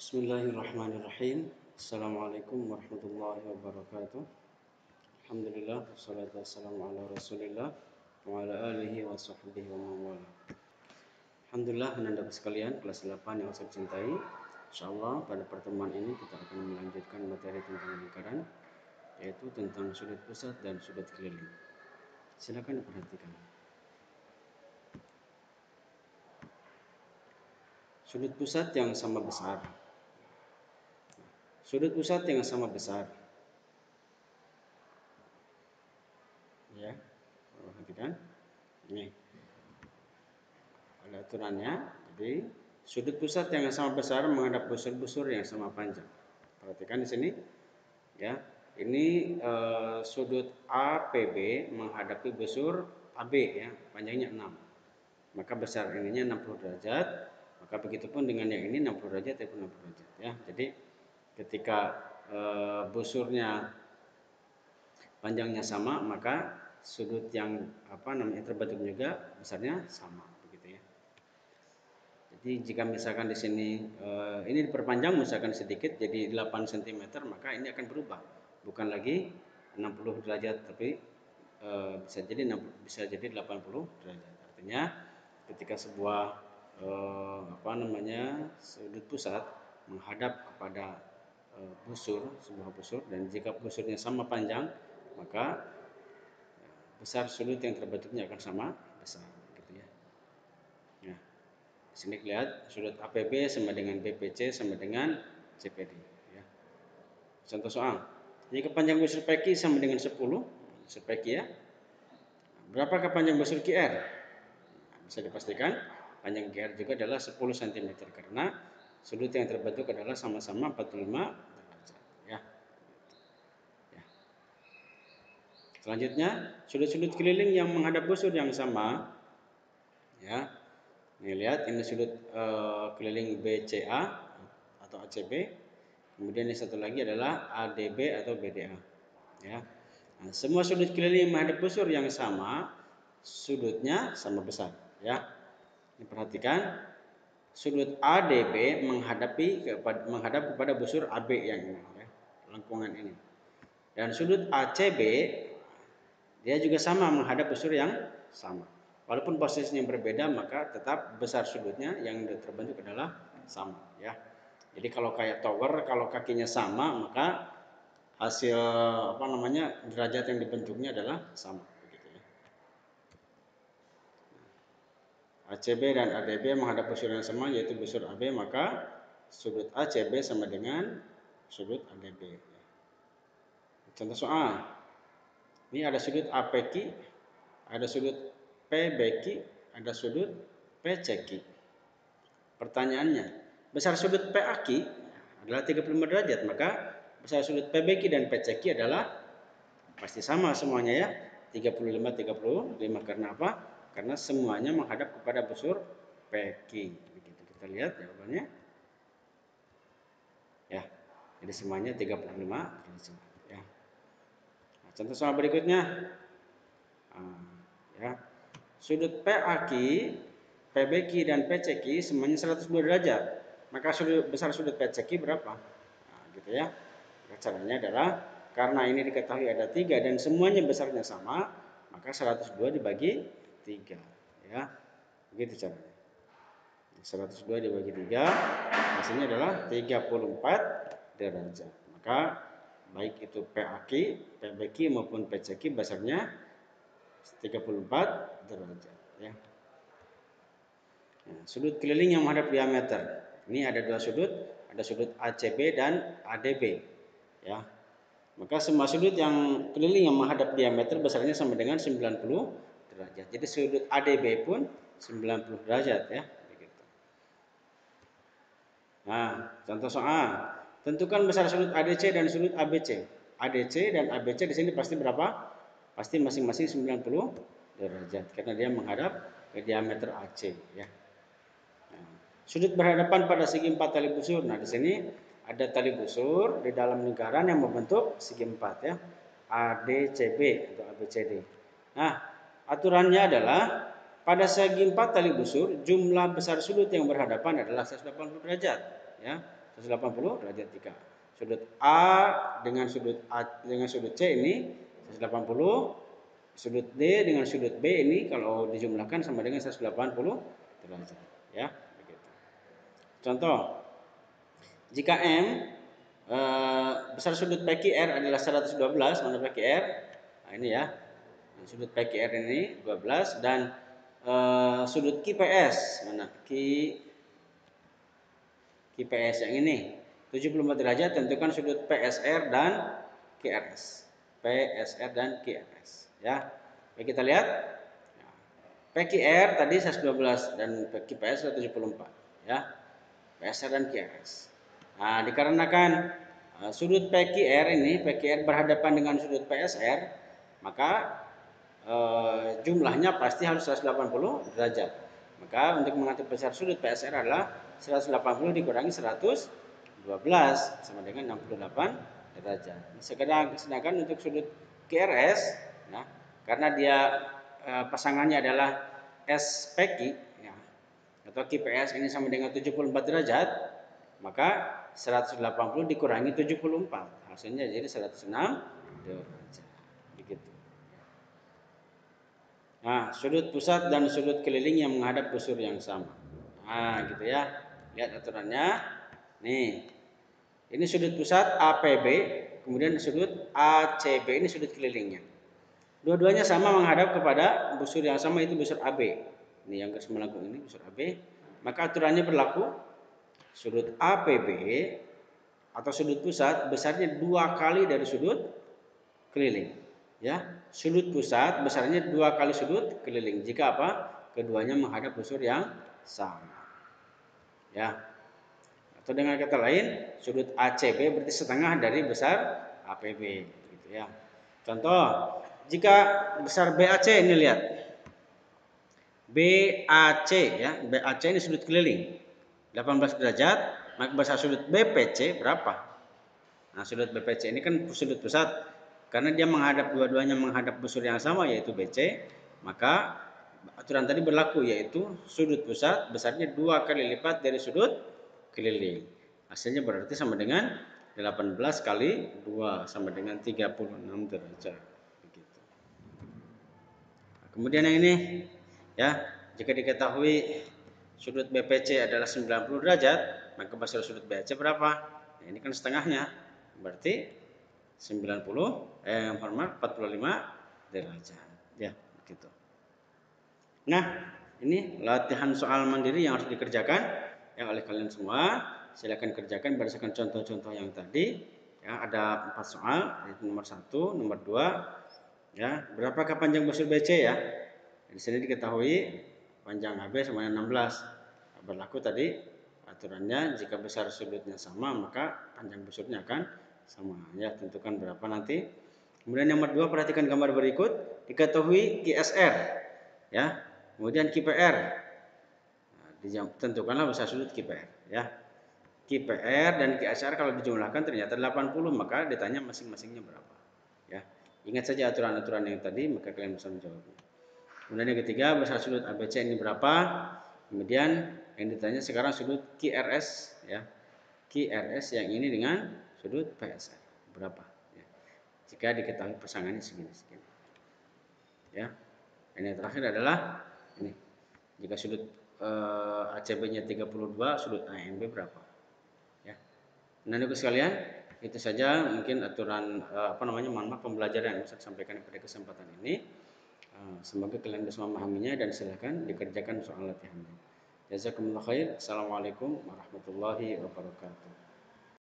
Bismillahirrahmanirrahim. Assalamualaikum warahmatullahi wabarakatuh. Alhamdulillah, wassalatu wassalamu ala rasulillah wa ala alihi wa sahbihi wa mawala. Alhamdulillah, anak-anak sekalian, kelas 8 yang saya cintai. Insyaallah pada pertemuan ini kita akan melanjutkan materi tentang lingkaran, yaitu tentang sudut pusat dan sudut keliling. Silakan diperhatikan. Sudut pusat yang sama besar. Sudut pusat yang sama besar. Ya, perhatikan. Ini ada aturannya. Jadi sudut pusat yang sama besar menghadap busur-busur yang sama panjang. Perhatikan di sini. Ya, ini sudut APB menghadapi busur AB ya, panjangnya 6. Maka besar ininya 60 derajat. Maka begitupun dengan yang ini 60 derajat ataupun 60 derajat ya. Jadi ketika busurnya panjangnya sama, maka sudut yang terbentuk juga besarnya sama, begitu ya. Jadi jika misalkan di sini ini diperpanjang misalkan sedikit jadi 8 cm, maka ini akan berubah, bukan lagi 60 derajat tapi bisa jadi 80 derajat. Artinya ketika sebuah sudut pusat menghadap kepada sebuah busur, dan jika busurnya sama panjang, maka besar sudut yang terbentuknya akan sama besar, gitu ya. Nah, di sini lihat sudut APB sama dengan BPC sama dengan CPD. Ya. Contoh soal, jika panjang busur PQ sama dengan 10, busur PQ ya. Berapakah panjang busur QR? Nah, bisa dipastikan panjang QR juga adalah 10 cm karena sudut yang terbentuk adalah sama-sama 45 derajat. Ya. Selanjutnya, sudut-sudut keliling yang menghadap busur yang sama. Ya. Nih lihat, ini sudut keliling BCA atau ACB. Kemudian yang satu lagi adalah ADB atau BDA. Ya. Nah, semua sudut keliling yang menghadap busur yang sama, sudutnya sama besar. Ya. Ini perhatikan, sudut ADB menghadap kepada busur AB yang ini, ya, lengkungan ini. Dan sudut ACB dia juga sama menghadap busur yang sama. Walaupun posisinya berbeda, maka tetap besar sudutnya yang terbentuk adalah sama, ya. Jadi kalau kayak tower, kalau kakinya sama, maka hasil derajat yang dibentuknya adalah sama, begitu ya. ACB dan ADB menghadap busur yang sama, yaitu busur AB, maka sudut ACB sama dengan sudut ADB. Contoh soal, ini ada sudut APQ, ada sudut PBQ, ada sudut PCQ. Pertanyaannya, besar sudut PAQ adalah 35 derajat, maka besar sudut PBQ dan PCQ adalah pasti sama semuanya ya, 35 karena apa? Karena semuanya menghadap kepada busur PQ. Begitu kita lihat jawabannya. Ya. Jadi semuanya 35 derajat ya. Nah, contoh soal berikutnya. Ya. Sudut PAQ, PBQ dan PCQ semuanya 102 derajat. Maka besar sudut PCQ berapa? Nah, gitu ya. Caranya adalah karena ini diketahui ada 3 dan semuanya besarnya sama, maka 102 dibagi 3, ya. Begitu caranya. 102 dibagi 3 hasilnya adalah 34 derajat. Maka baik itu PAQ, PBQ maupun PCQ besarnya 34 derajat ya. Nah, sudut keliling yang menghadap diameter. Ini ada dua sudut, ada sudut ACB dan ADB ya. Maka semua sudut yang keliling yang menghadap diameter besarnya sama dengan 90 derajat. Jadi sudut ADB pun 90 derajat ya, begitu. Nah, contoh soal. Tentukan besar sudut ADC dan sudut ABC. ADC dan ABC di sini pasti berapa? Pasti masing-masing 90 derajat karena dia menghadap ke diameter AC ya. Nah, sudut berhadapan pada segi 4 tali busur. Nah, di sini ada tali busur di dalam lingkaran yang membentuk segi 4 ya. ADCB atau ABCD. Nah, aturannya adalah pada segi 4 tali busur jumlah besar sudut yang berhadapan adalah 180 derajat ya. 180 derajat jika sudut A dengan sudut C ini 180, sudut D dengan sudut B ini kalau dijumlahkan sama dengan 180 derajat, ya. Begitu. Contoh, jika M besar sudut PQR adalah 112, mana PQR? Nah, ini ya. Sudut PQR ini 12 dan sudut QPS mana? QPS yang ini 74 derajat, tentukan sudut PSR dan QRS. PSR dan QRS, ya. Baik, kita lihat. PQR tadi 112 dan QPS 174, ya. PSR dan QRS. Nah, dikarenakan sudut PQR berhadapan dengan sudut PSR, maka jumlahnya pasti harus 180 derajat. Maka untuk mengatur besar sudut PSR adalah 180 dikurangi 112 sama dengan 68 derajat. Sedangkan untuk sudut QRS, nah, karena dia pasangannya adalah SPQ, ya, atau QPS ini sama dengan 74 derajat, maka 180 dikurangi 74, hasilnya jadi 106 derajat. Begitu. Nah, sudut pusat dan sudut keliling yang menghadap busur yang sama. Nah, gitu ya. Lihat aturannya. Nih. Ini sudut pusat APB, kemudian sudut ACB, ini sudut kelilingnya. Dua-duanya sama menghadap kepada busur yang sama, itu busur AB. Ini yang garis melengkung ini busur AB. Maka aturannya berlaku. Sudut APB atau sudut pusat besarnya 2 kali dari sudut keliling, ya. Sudut pusat besarnya 2 kali sudut keliling jika apa? Keduanya menghadap busur yang sama, ya. Atau dengan kata lain, sudut ACB berarti setengah dari besar APB, gitu ya. Contoh, jika besar BAC ini lihat. BAC, ya. BAC ini sudut keliling 18 derajat, maka besar sudut BPC berapa? Nah, sudut BPC ini kan sudut pusat. Karena dia dua-duanya menghadap busur yang sama yaitu BC, maka aturan tadi berlaku, yaitu sudut pusat besarnya 2 kali lipat dari sudut keliling. Hasilnya berarti sama dengan 18 kali 2 sama dengan 36 derajat. Begitu. Kemudian yang ini, ya, jika diketahui sudut BPC adalah 90 derajat, maka besar sudut BAC berapa? Nah, ini kan setengahnya, berarti 45 derajat, ya, begitu. Nah, ini latihan soal mandiri yang harus dikerjakan ya oleh kalian semua. Silakan kerjakan berdasarkan contoh-contoh yang tadi. Ya, ada 4 soal, yaitu nomor 1, nomor 2, ya, berapakah panjang busur BC, ya. Di sini diketahui panjang HB sama dengan 16. Berlaku tadi aturannya, jika besar sudutnya sama maka panjang busurnya akan sama, ya. Tentukan berapa nanti. Kemudian nomor 2, perhatikan gambar berikut, diketahui QSR, ya. Kemudian QPR. Nah, tentukanlah besar sudut QPR, ya. QPR dan QSR kalau dijumlahkan ternyata 80, maka ditanya masing-masingnya berapa, ya. Ingat saja aturan-aturan yang tadi, maka kalian bisa menjawabnya. Kemudian yang ketiga, besar sudut ABC ini berapa? Kemudian yang ditanya sekarang sudut QRS, ya. QRS yang ini dengan sudut PSR berapa, ya. Jika diketahui pasangannya segini-segini, ya. Dan yang terakhir adalah ini, jika sudut ACB-nya 32, sudut AMB berapa, ya. Nah, Ibu sekalian, itu saja mungkin aturan mohon maaf, pembelajaran yang bisa disampaikan pada kesempatan ini. Semoga kalian bisa memahaminya dan silahkan dikerjakan soal latihannya. Jazakumullah khair. Assalamualaikum warahmatullahi wabarakatuh.